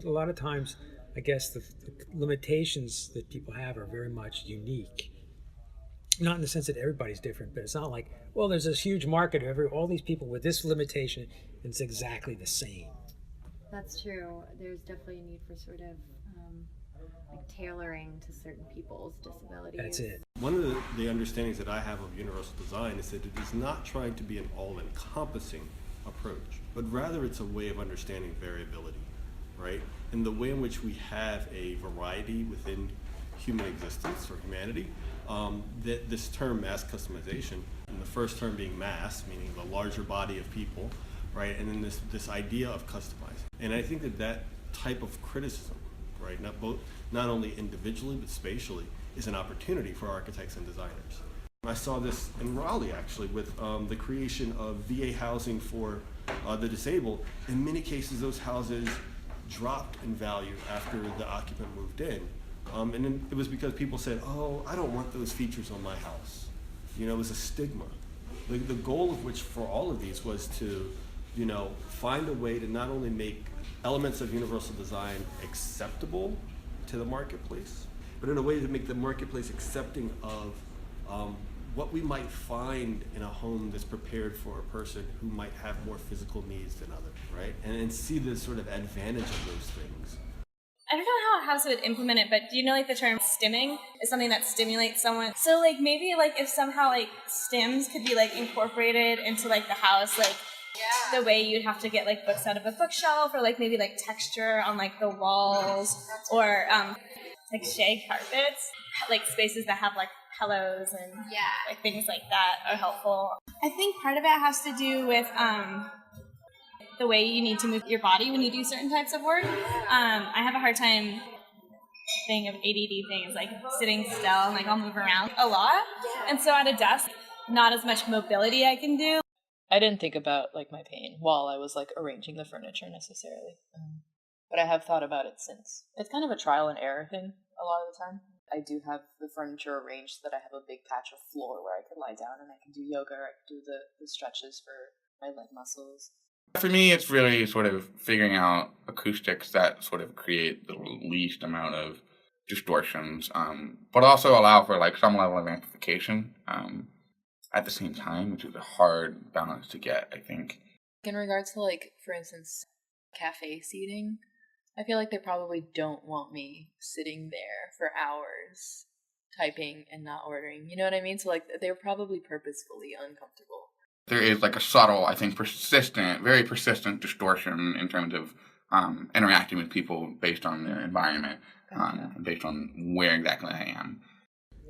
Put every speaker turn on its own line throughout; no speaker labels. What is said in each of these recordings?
A lot of times, I guess the limitations that people have are very much unique. Not in the sense that everybody's different, but it's not like, well, there's this huge market of all these people with this limitation, and it's exactly the same.
That's true. There's definitely a need for sort of like tailoring to certain people's
That's
disabilities.
it.
One of the understandings that I have of universal design is that it is not trying to be an all-encompassing approach, but rather it's a way of understanding variability, right? And the way in which we have a variety within human existence or humanity, that this term mass customization, and the first term being mass, meaning the larger body of people, right? And then this idea of customizing. And I think that type of criticism, right, not only individually but spatially, is an opportunity for architects and designers. I saw this in Raleigh actually with the creation of VA housing for the disabled. In many cases, those houses dropped in value after the occupant moved in. And then it was because people said, oh, I don't want those features on my house. You know, it was a stigma. The goal of which for all of these was to, you know, find a way to not only make elements of universal design acceptable to the marketplace, but in a way to make the marketplace accepting of what we might find in a home that's prepared for a person who might have more physical needs than others, right? And see the sort of advantage of those things.
I don't know how a house would implement it, but do you know like the term stimming is something that stimulates someone? So like maybe like if somehow like stims could be like incorporated into like the house, like the way you'd have to get like books out of a bookshelf, or like maybe like texture on like the walls, or like shag carpets, like spaces that have like pillows and like things like that are helpful. I think part of it has to do with the way you need to move your body when you do certain types of work. I have a hard time thing of ADD things, like sitting still, and like I'll move around a lot. And so at a desk, not as much mobility I can do.
I didn't think about like my pain while I was like arranging the furniture necessarily. But I have thought about it since. It's kind of a trial and error thing a lot of the time. I do have the furniture arranged so that I have a big patch of floor where I can lie down and I can do yoga, or I can do the stretches for my leg muscles.
For me, it's really sort of figuring out acoustics that sort of create the least amount of distortions, but also allow for like some level of amplification at the same time, which is a hard balance to get, I think.
In regards to like, for instance, cafe seating, I feel like they probably don't want me sitting there for hours typing and not ordering. You know what I mean? So like they're probably purposefully uncomfortable.
There is like a subtle, I think, very persistent distortion in terms of interacting with people based on their environment, based on where exactly I am.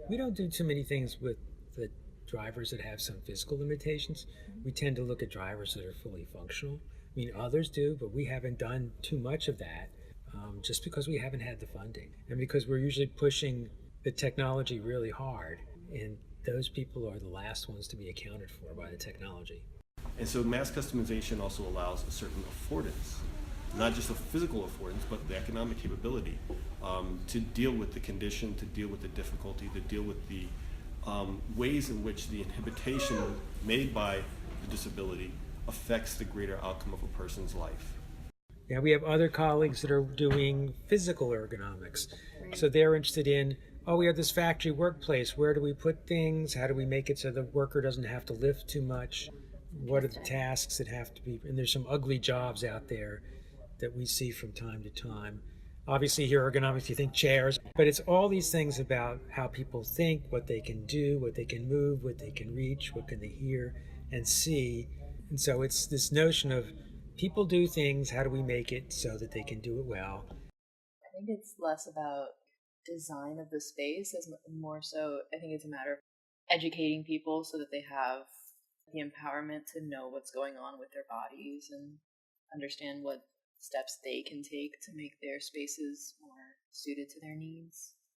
We don't do too many things with the drivers that have some physical limitations. We tend to look at drivers that are fully functional. I mean, others do, but we haven't done too much of that just because we haven't had the funding, and because we're usually pushing the technology really hard, and those people are the last ones to be accounted for by the technology.
And so mass customization also allows a certain affordance, not just a physical affordance, but the economic capability to deal with the condition, to deal with the difficulty, to deal with the ways in which the inhibition made by the disability affects the greater outcome of a person's life.
Yeah, we have other colleagues that are doing physical ergonomics. Right. So they're interested in, oh, we have this factory workplace. Where do we put things? How do we make it so the worker doesn't have to lift too much? What are the tasks that have to be? And there's some ugly jobs out there that we see from time to time. Obviously, here ergonomics, you think chairs, but it's all these things about how people think, what they can do, what they can move, what they can reach, what can they hear and see. And so it's this notion of people do things, how do we make it so that they can do it well?
I think it's less about design of the space, as more so I think it's a matter of educating people so that they have the empowerment to know what's going on with their bodies and understand what steps they can take to make their spaces more suited to their needs.